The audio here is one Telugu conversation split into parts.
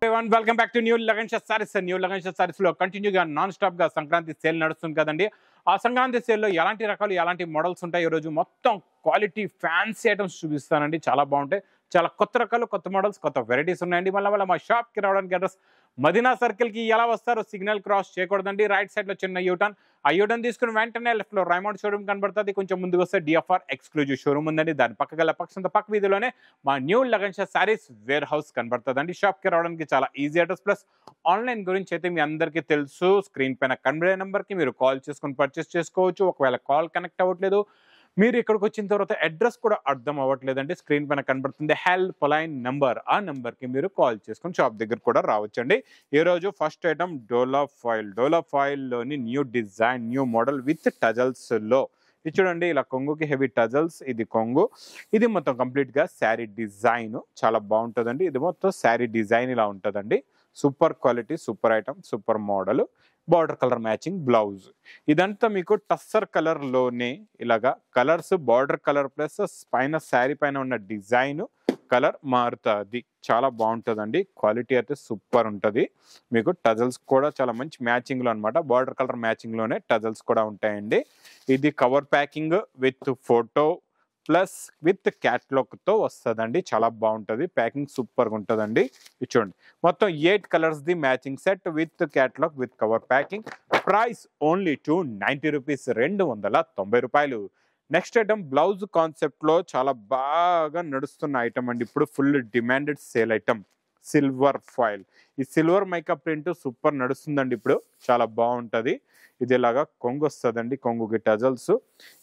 Everyone, welcome back to New Lagansha Sarees. New Lagansha Sarees లో కంటిన్యూగా నాన్ స్టాప్ గా సంక్రాంతి సేల్ నడుస్తుంది కదండి. ఆ సంక్రాంతి సేల్ లో ఎలాంటి రకాలు ఎలాంటి మోడల్స్ ఉంటాయి ఈ రోజు మొత్తం క్వాలిటీ ఫ్యాన్సీ ఐటమ్స్ చూపిస్తానండి. చాలా బాగుంటాయి. చాలా కొత్త రకాలు, కొత్త మోడల్స్, కొత్త వెరైటీస్ ఉన్నాయండి. మళ్ళీ మా షాప్ కి రావడానికి అడ్రస్ మదీనా సర్కిల్ కి ఎలా వస్తారు? సిగ్నల్ క్రాస్ చేయకూడదండి. రైట్ సైడ్ లో చిన్న యూటర్న్, ఆ యూటర్న్ తీసుకుని వెంటనే లెఫ్ట్ లో రైమౌండ్ షోరూమ్ కనబడుతుంది. కొంచెం ముందుకు వస్తే డిఎఫ్ఆర్ ఎక్స్క్లూజివ్ షోరూమ్ ఉందండి. దాని పక్కగల పక్క వీధిలోనే మా న్యూ లగన్షా సారీస్ వేర్ హౌస్ కనబడుతుందండి. షాప్ కి రావడానికి చాలా ఈజీ అడ్రస్. ప్లస్ ఆన్లైన్ గురించి అయితే మీ అందరికీ తెలుసు. స్క్రీన్ పైన కనబడే నెంబర్ కి మీరు కాల్ చేసుకుని పర్చేస్ చేసుకోవచ్చు. ఒకవేళ కాల్ కనెక్ట్ అవ్వట్లేదు, మీరు ఇక్కడికి వచ్చిన తర్వాత అడ్రస్ కూడా అర్థం అవ్వట్లేదండి, స్క్రీన్ పైన కనబడుతుంది హెల్ప్ లైన్ నెంబర్. ఆ నెంబర్ కి మీరు కాల్ చేసుకుని షాప్ దగ్గర కూడా రావచ్చండి. ఈ రోజు ఫస్ట్ ఐటమ్ డోలా ఫాయిల్ లోని new design, new model with tassels లో ఇది చూడండి. ఇలా కొంగుకి హెవీ టజల్స్, ఇది కొంగు, ఇది మొత్తం కంప్లీట్ గా శారీ డిజైన్ చాలా బాగుంటుందండి. ఇది మొత్తం శారీ డిజైన్ ఇలా ఉంటుందండి. Super quality, super item, super model, border colour matching blouse. ఇదంతా మీకు టస్సర్ కలర్ లోనే ఇలాగా కలర్స్, బార్డర్ కలర్ ప్లస్ పైన శారీ పైన ఉన్న డిజైన్ కలర్ మారుతుంది. చాలా బాగుంటుందండి. క్వాలిటీ అయితే సూపర్ ఉంటుంది. మీకు టజల్స్ కూడా చాలా మంచి మ్యాచింగ్ లో అనమాట. బార్డర్ కలర్ మ్యాచింగ్ లోనే టజల్స్ కూడా ఉంటాయండి. ఇది cover packing with photo plus with catalogue తో వస్తుందండి. చాలా బాగుంటుంది. ప్యాకింగ్ సూపర్ గా ఉంటుందండి. ఇది చూడండి, మొత్తం 8 colours the matching set with catalogue with cover packing. Price only 290 rupees, 290 రూపాయలు. నెక్స్ట్ ఐటమ్ బ్లౌజ్ కాన్సెప్ట్ లో చాలా బాగా నడుస్తున్న ఐటమ్ అండి. ఇప్పుడు full demanded sale item silver foil. ఈ సిల్వర్ మైకా ప్రింట్ సూపర్ నడుస్తుందండి. ఇప్పుడు చాలా బాగుంటది. ఇది ఇలాగా కొంగు వస్తుందండి, కొంగుకి టజల్స్.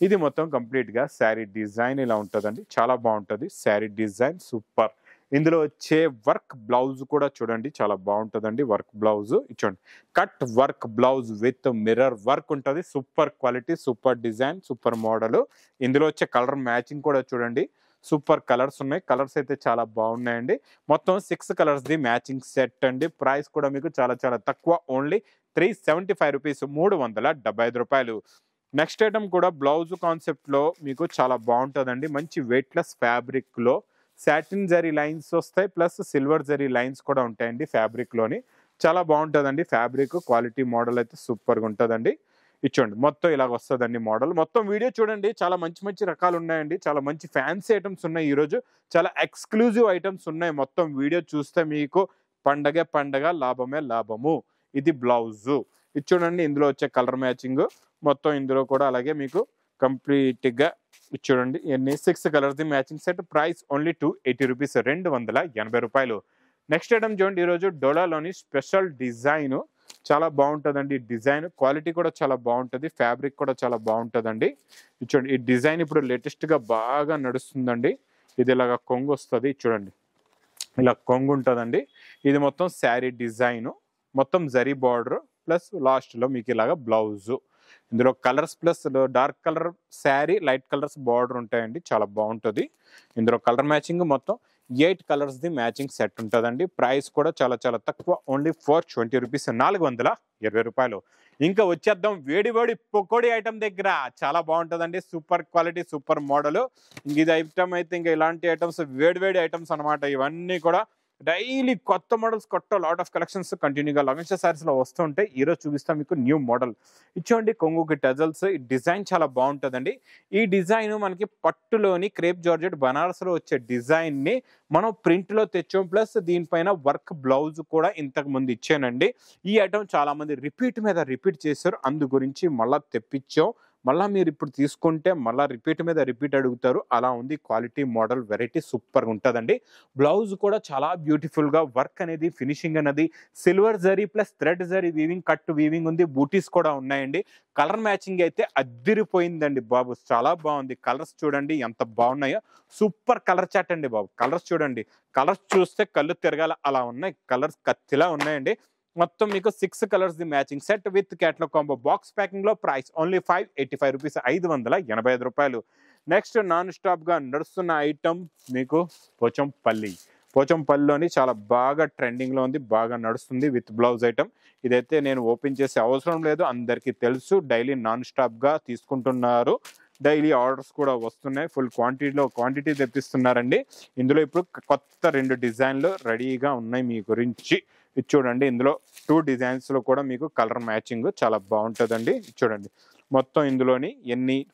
ఇది మొత్తం కంప్లీట్ గా శారీ డిజైన్ ఇలా ఉంటుందండి. చాలా బాగుంటది. Saree design super. ఇందులో వచ్చే వర్క్ బ్లౌజ్ కూడా చూడండి, చాలా బాగుంటుందండి. వర్క్ బ్లౌజ్ చూడండి, cut work blouse with mirror work ఉంటుంది. Super quality, super design, super model. ఇందులో వచ్చే కలర్ మ్యాచింగ్ కూడా చూడండి, సూపర్ కలర్స్ ఉన్నాయి. కలర్స్ అయితే చాలా బాగున్నాయండి. మొత్తం 6 కలర్స్ ది మ్యాచింగ్ సెట్ అండి. ప్రైస్ కూడా మీకు చాలా చాలా తక్కువ, ఓన్లీ 375 రూపీస్, 375 రూపాయలు. నెక్స్ట్ ఐటమ్ కూడా బ్లౌజ్ కాన్సెప్ట్ లో మీకు చాలా బాగుంటుందండి. మంచి వెయిట్లెస్ ఫ్యాబ్రిక్ లో సాటిన్ జరీ లైన్స్ వస్తాయి, ప్లస్ సిల్వర్ జరీ లైన్స్ కూడా ఉంటాయండి ఫ్యాబ్రిక్ లోని. చాలా బాగుంటుందండి. ఫ్యాబ్రిక్ క్వాలిటీ, మోడల్ అయితే సూపర్ గా ఉంటుందండి. ఇచ్చోండి, మొత్తం ఇలాగ వస్తుందండి మోడల్. మొత్తం వీడియో చూడండి, చాలా మంచి మంచి రకాలు ఉన్నాయండి. చాలా మంచి ఫ్యాన్సీ ఐటమ్స్ ఉన్నాయి ఈరోజు. చాలా ఎక్స్క్లూజివ్ ఐటమ్స్ ఉన్నాయి. మొత్తం వీడియో చూస్తే మీకు పండగ, లాభమే లాభము. ఇది బ్లౌజ్. ఇది చూడండి, ఇందులో వచ్చే కలర్ మ్యాచింగ్ మొత్తం ఇందులో కూడా అలాగే మీకు కంప్లీట్ గా చూడండి. ఎన్ని 6 colours the matching set. Price only 280 rupees, 280 రూపాయలు. నెక్స్ట్ ఐటమ్ చూడండి, ఈరోజు డోలాలోని స్పెషల్ డిజైన్ చాలా బాగుంటుందండి. డిజైన్ క్వాలిటీ కూడా చాలా బాగుంటుంది. ఫ్యాబ్రిక్ కూడా చాలా బాగుంటుందండి. చూడండి, ఈ డిజైన్ ఇప్పుడు లేటెస్ట్ గా బాగా నడుస్తుందండి. ఇది ఇలాగా కొంగు వస్తుంది చూడండి, ఇలా కొంగు ఉంటుందండి. ఇది మొత్తం శారీ డిజైన్, మొత్తం జరీ బార్డర్ ప్లస్ లాస్ట్ లో మీకు ఇలాగా బ్లౌజ్. ఇందులో colours plus dark colour sari, light colours border ఉంటాయండి. చాలా బాగుంటుంది. ఇందులో కలర్ మ్యాచింగ్ మొత్తం 8 కలర్స్ ది మ్యాచింగ్ సెట్ ఉంటుందండి. ప్రైస్ కూడా చాలా చాలా తక్కువ, ఓన్లీ 420 రూపీస్, 420 రూపాయలు. ఇంకా వచ్చేద్దాం వేడి పకోడీ ఐటమ్ దగ్గర. చాలా బాగుంటుందండి. Super quality, super model. ఇది ఐటమ్ అయితే ఇంకా ఇలాంటి ఐటమ్స్ వేడి ఐటమ్స్ అనమాట. ఇవన్నీ కూడా డైలీ కొత్త మోడల్స్, కొత్త లాట్ ఆఫ్ కలెక్షన్స్ కంటిన్యూగా లగన్షా సారీస్ లో వస్తుంటాయి. ఈరోజు చూపిస్తాం మీకు న్యూ మోడల్. ఇచ్చోండి, కొంగుకి టజల్స్. ఈ డిజైన్ చాలా బాగుంటుందండి. ఈ డిజైన్ మనకి పట్టులోని క్రేప్ జార్జెట్ బనారస్ లో వచ్చే డిజైన్ ని మనం ప్రింట్ లో తెచ్చాం. ప్లస్ దీనిపైన వర్క్ బ్లౌజ్ కూడా ఇంతకు ముందు ఇచ్చానండి. ఈ ఐటమ్ చాలా మంది రిపీట్ మీద రిపీట్ చేశారు, అందు గురించి మళ్ళా తెప్పించాం. మళ్ళీ మీరు ఇప్పుడు తీసుకుంటే మళ్ళీ రిపీట్ మీద రిపీట్ అడుగుతారు. అలా ఉంది క్వాలిటీ, మోడల్, వెరైటీ సూపర్గా ఉంటుందండి. బ్లౌజ్ కూడా చాలా బ్యూటిఫుల్గా వర్క్ అనేది, ఫినిషింగ్ అనేది silver zari plus thread zari weaving, cut weaving ఉంది. బూటీస్ కూడా ఉన్నాయండి. కలర్ మ్యాచింగ్ అయితే అద్దిరిపోయిందండి బాబు, చాలా బాగుంది. కలర్స్ చూడండి ఎంత బాగున్నాయో. సూపర్ కలర్ చాట్ అండి బాబు. కలర్స్ చూడండి, కలర్స్ చూస్తే కళ్ళు తిరగాల అలా ఉన్నాయి. కలర్స్ కత్తిలా ఉన్నాయండి. మొత్తం మీకు 6 colours the matching set with catalogue combo box packing లో. ప్రైస్ ఓన్లీ 585 రూపీస్, 585 రూపాయలు. నెక్స్ట్ నాన్ స్టాప్ గా నడుస్తున్న ఐటమ్ మీకు పోచంపల్లిలోని చాలా బాగా ట్రెండింగ్ లో ఉంది, బాగా నడుస్తుంది విత్ బ్లౌజ్ ఐటమ్. ఇదైతే నేను ఓపెన్ చేసే అవసరం లేదు, అందరికీ తెలుసు. డైలీ నాన్ స్టాప్ గా తీసుకుంటున్నారు. డైలీ ఆర్డర్స్ కూడా వస్తున్నాయి, ఫుల్ క్వాంటిటీ తెప్పిస్తున్నారండి. ఇందులో ఇప్పుడు కొత్త 2 డిజైన్లు రెడీగా ఉన్నాయి మీ గురించి. ఇది చూడండి, ఇందులో 2 డిజైన్స్లో కూడా మీకు కలర్ మ్యాచింగ్ చాలా బాగుంటుందండి. చూడండి మొత్తం ఇందులోని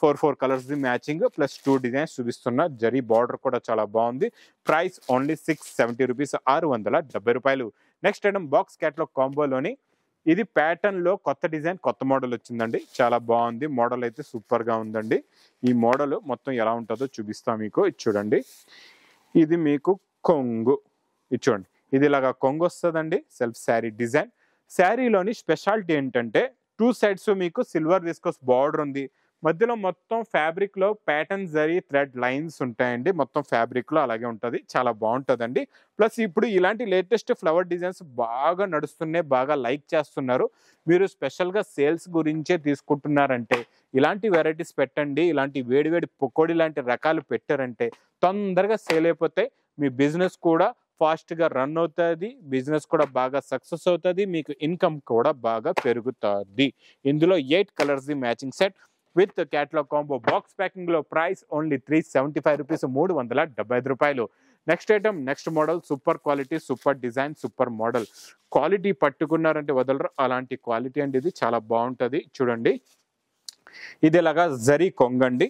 4 colours the matching plus 2 designs చూపిస్తున్నా. జరీ బార్డర్ కూడా చాలా బాగుంది. ప్రైస్ ఓన్లీ 670 రూపీస్, 670 రూపాయలు. నెక్స్ట్ ఐటమ్ బాక్స్ క్యాట్లాగ్ కాంబోలోని ఇది ప్యాటర్న్ లో కొత్త డిజైన్, కొత్త మోడల్ వచ్చిందండి. చాలా బాగుంది, మోడల్ అయితే సూపర్ గా ఉందండి. ఈ మోడల్ మొత్తం ఎలా ఉంటుందో చూపిస్తా మీకు. ఇది చూడండి, ఇది మీకు కొంగు. ఇది చూడండి, ఇది ఇలాగా కొంగు వస్తుందండి. Self saree design. శారీలోని స్పెషాలిటీ ఏంటంటే 2 సైడ్స్ మీకు సిల్వర్ విస్కోస్ బార్డర్ ఉంది. మధ్యలో మొత్తం ఫ్యాబ్రిక్ లో ప్యాటర్న్ జరీ థ్రెడ్ లైన్స్ ఉంటాయండి. మొత్తం ఫ్యాబ్రిక్ లో అలాగే ఉంటుంది, చాలా బాగుంటుందండి. ప్లస్ ఇప్పుడు ఇలాంటి లేటెస్ట్ ఫ్లవర్ డిజైన్స్ బాగా నడుస్తున్నాయి, బాగా లైక్ చేస్తున్నారు. మీరు స్పెషల్ గా సేల్స్ గురించే తీసుకుంటున్నారంటే ఇలాంటి వెరైటీస్ పెట్టండి. ఇలాంటి వేడివేడి పకోడీ లాంటి రకాలు పెట్టారంటే తొందరగా సేల్ అయిపోతాయి. మీ బిజినెస్ కూడా ఫాస్ట్ గా రన్ అవుతుంది, బిజినెస్ కూడా బాగా సక్సెస్ అవుతుంది, మీకు ఇన్కమ్ కూడా బాగా పెరుగుతుంది. ఇందులో 8 colours the matching set with catalogue combo box packing లో ప్రైస్ ఓన్లీ 375 రూపీస్, 375 రూపాయలు. Next item, next model, super quality, super design, super model. Quality పట్టుకున్నారంటే వదలరు, అలాంటి క్వాలిటీ అండి. ఇది చాలా బాగుంటుంది. చూడండి, ఇది ఇలాగా జరీ కొంగండి.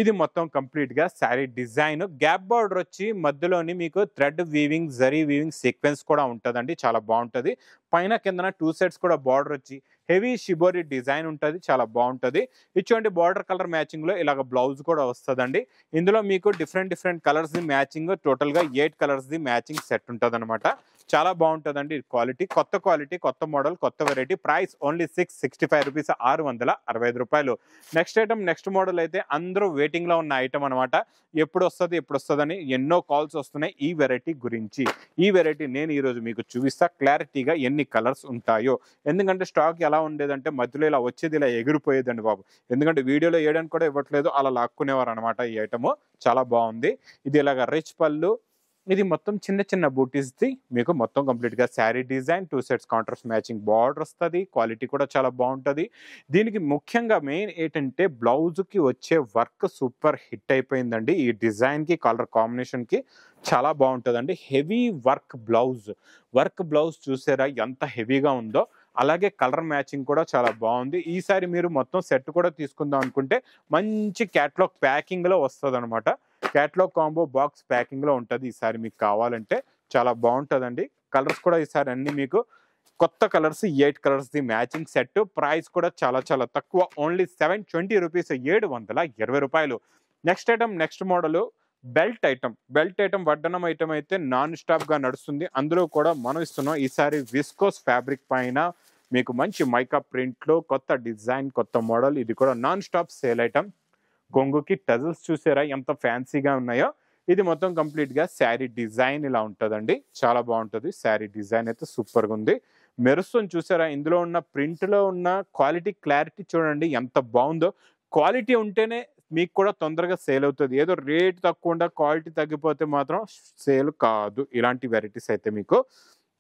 ఇది మొత్తం కంప్లీట్ గా శారీ డిజైన్. గ్యాప్ బార్డర్ వచ్చి మధ్యలోని మీకు thread weaving, zari weaving sequence కూడా ఉంటుందండి. చాలా బాగుంటుంది. పైన కిందన 2 సైడ్స్ కూడా బార్డర్ వచ్చి హెవీ షిబోరి డిజైన్ ఉంటుంది, చాలా బాగుంటుంది. ఇటువంటి బార్డర్ కలర్ మ్యాచింగ్ లో ఇలాగ బ్లౌజ్ కూడా వస్తుందండి. ఇందులో మీకు different colours the matching, total గా 8 కలర్స్ ది మ్యాచింగ్ సెట్ ఉంటుంది అనమాట. చాలా బాగుంటుందండి. క్వాలిటీ, కొత్త మోడల్, కొత్త వెరైటీ. ప్రైస్ ఓన్లీ 665 రూపీస్, 665 రూపాయలు. నెక్స్ట్ ఐటమ్, నెక్స్ట్ మోడల్ అయితే అందరూ వెయిటింగ్ లో ఉన్న ఐటమ్ అనమాట. ఎప్పుడు వస్తుందని ఎన్నో కాల్స్ వస్తున్నాయి ఈ వెరైటీ గురించి. ఈ వెరైటీ నేను ఈరోజు మీకు చూపిస్తా క్లారిటీగా ఎన్ని కలర్స్ ఉంటాయో. ఎందుకంటే స్టాక్ ఎలా ఉండేదంటే మధ్యలో ఇలా వచ్చేది, ఇలా ఎగిరిపోయేదండి బాబు. ఎందుకంటే వీడియోలో వేయడానికి కూడా ఇవ్వట్లేదు, అలా లాక్కునేవారు అనమాట. ఈ ఐటమ్ చాలా బాగుంది. ఇది ఇలాగ రిచ్ పళ్ళు, ఇది మొత్తం చిన్న బూటీస్ ది మీకు మొత్తం కంప్లీట్ గా sari design, 2 sets contrast matching border వస్తుంది. క్వాలిటీ కూడా చాలా బాగుంటుంది. దీనికి ముఖ్యంగా మెయిన్ ఏంటంటే బ్లౌజ్ కి వచ్చే వర్క్ సూపర్ హిట్ అయిపోయిందండి. ఈ డిజైన్ కి కలర్ కాంబినేషన్ కి చాలా బాగుంటుందండి. హెవీ వర్క్ బ్లౌజ్ చూసారా ఎంత హెవీగా ఉందో. అలాగే కలర్ మ్యాచింగ్ కూడా చాలా బాగుంది. ఈసారి మీరు మొత్తం సెట్ కూడా తీసుకుందాం అనుకుంటే మంచి క్యాటలాగ్ ప్యాకింగ్ లో వస్తుంది అనమాట. క్యాటలాగ్ కాంబో బాక్స్ ప్యాకింగ్ లో ఉంటుంది. ఈసారి మీకు కావాలంటే చాలా బాగుంటుందండి. కలర్స్ కూడా ఈసారి అన్ని మీకు కొత్త colours, 8 colours the matching set. Price కూడా చాలా తక్కువ, ఓన్లీ 720 రూపీస్, 720 రూపాయలు. Next item, next model belt item వడ్డనం ఐటమ్ అయితే నాన్ స్టాప్ గా నడుస్తుంది. అందులో కూడా మనం ఇస్తున్నాం ఈసారి విస్కోస్ ఫ్యాబ్రిక్ పైన మీకు మంచి మైకా ప్రింట్ లో కొత్త డిజైన్, కొత్త మోడల్. ఇది కూడా నాన్ స్టాప్ సేల్ ఐటమ్. కొంగుకి టజల్స్ చూసారా ఎంత ఫ్యాన్సీగా ఉన్నాయో. ఇది మొత్తం కంప్లీట్ గా శారీ డిజైన్ ఇలా ఉంటుందండి. చాలా బాగుంటుంది. శారీ డిజైన్ అయితే సూపర్ గా ఉంది. మెరుస్తుంది చూసారా, ఇందులో ఉన్న ప్రింట్ లో ఉన్న క్వాలిటీ, క్లారిటీ చూడండి ఎంత బాగుందో. క్వాలిటీ ఉంటేనే మీకు కూడా తొందరగా సేల్ అవుతుంది. ఏదో రేట్ తక్కువ ఉండ క్వాలిటీ తగ్గిపోతే మాత్రం సేల్ కాదు ఇలాంటి వెరైటీస్ అయితే మీకు.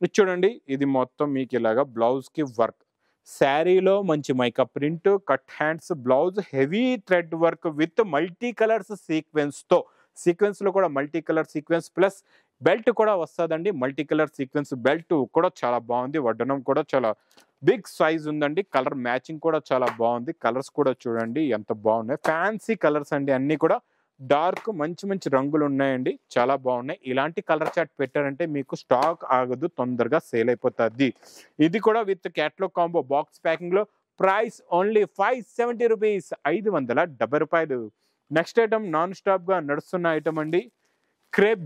ఇది చూడండి, ఇది మొత్తం మీకు ఇలాగా బ్లౌజ్ కి వర్క్, శారీలో మంచి mica print, cut hands, blouse heavy thread work with multi colours sequence లో కూడా multi colour sequence plus belt కూడా వస్తుందండి. మల్టీ కలర్ సీక్వెన్స్ బెల్ట్ కూడా చాలా బాగుంది. వడ్డనం కూడా చాలా బిగ్ సైజ్ ఉందండి. కలర్ మ్యాచింగ్ కూడా చాలా బాగుంది. కలర్స్ కూడా చూడండి ఎంత బాగున్నాయి. ఫ్యాన్సీ కలర్స్ అండి, అన్ని కూడా డార్క్ మంచి రంగులు ఉన్నాయండి. చాలా బాగున్నాయి. ఇలాంటి కలర్ చార్ట్ పెట్టారంటే మీకు స్టాక్ ఆగదు, తొందరగా సేల్ అయిపోతుంది. ఇది కూడా with catalogue combo box packing లో ప్రైస్ ఓన్లీ 570 రూపీస్, 570 రూపాయలు. నెక్స్ట్ ఐటమ్ నాన్ స్టాప్ గా నడుస్తున్న ఐటమ్ అండి, క్రేప్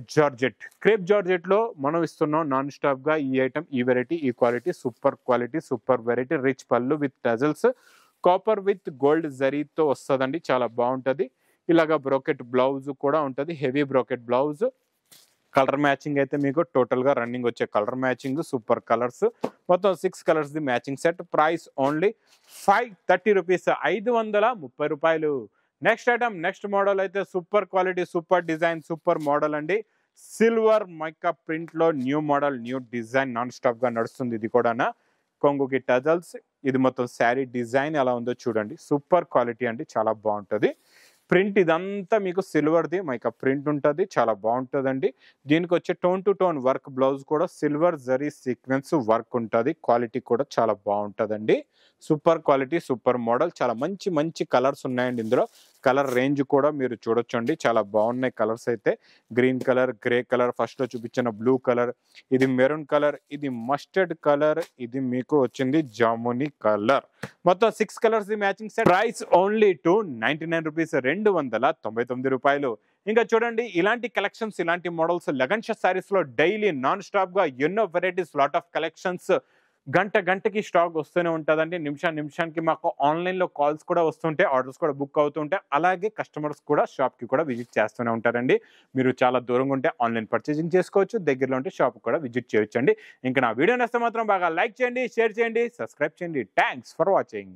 జార్జెట్ లో మనం ఇస్తున్నాం నాన్ స్టాప్ గా ఈ ఐటమ్, ఈ వెరైటీ, ఈ quality, super quality, super variety. Rich పళ్ళు with tassels, copper with gold జరీతో వస్తుందండి. చాలా బాగుంటది. ఇలాగా బ్రోకెట్ బ్లౌజ్ కూడా ఉంటుంది, heavy brocade blouse. Colour matching అయితే మీకు టోటల్ గా రన్నింగ్ వచ్చే కలర్ మ్యాచింగ్, సూపర్ కలర్స్, మొత్తం 6 colours the matching set. Price only 530 rupees, 530 రూపాయలు. నెక్స్ట్ ఐటమ్, నెక్స్ట్ మోడల్ అయితే super quality, super design, super model అండి. సిల్వర్ మైకా ప్రింట్ లో new model, new design, non stop గా నడుస్తుంది. ఇది కూడా కొంగుకి టజల్స్. ఇది మొత్తం శారీ డిజైన్ ఎలా ఉందో చూడండి. సూపర్ క్వాలిటీ అండి, చాలా బాగుంటుంది. ప్రింట్ ఇదంతా మీకు సిల్వర్ది మైకా ప్రింట్ ఉంటుంది, చాలా బాగుంటుందండి. దీనికి వచ్చే tone to tone work blouse కూడా సిల్వర్ జరీ సీక్వెన్స్ వర్క్ ఉంటుంది. క్వాలిటీ కూడా చాలా బాగుంటుందండి. Super quality, super model. చాలా మంచి మంచి కలర్స్ ఉన్నాయండి ఇందులో. కలర్ రేంజ్ కూడా మీరు చూడొచ్చండి, చాలా బాగున్నాయి కలర్స్ అయితే. Green colour, grey colour, first లో చూపించిన బ్లూ కలర్, ఇది మెరూన్ కలర్, ఇది మస్టర్డ్ కలర్, ఇది మీకు వచ్చింది జామునీ కలర్. మొత్తం 6 colours matching set. Price only 299 rupees, 299 రూపాయలు. ఇంకా చూడండి, ఇలాంటి కలెక్షన్స్, ఇలాంటి మోడల్స్ లగన్ షా సారీస్ లో డైలీ నాన్ స్టాప్ గా ఎన్నో వెరైటీస్, లాట్ ఆఫ్ కలెక్షన్స్ గంటకి స్టాక్ వస్తూనే ఉంటుందండి. నిమిషానికి మాకు ఆన్లైన్లో కాల్స్ కూడా వస్తుంటాయి, ఆర్డర్స్ కూడా బుక్ అవుతుంటాయి. అలాగే కస్టమర్స్ కూడా షాప్కి కూడా విజిట్ చేస్తూనే ఉంటారండి. మీరు చాలా దూరంగా ఉంటే ఆన్లైన్ పర్చేసింగ్ చేసుకోవచ్చు, దగ్గరలో ఉంటే షాప్ కూడా విజిట్ చేయొచ్చండి. ఇంకా నా వీడియో నచ్చితే మాత్రం బాగా లైక్ చేయండి, షేర్ చేయండి, సబ్స్క్రైబ్ చేయండి. Thanks for watching.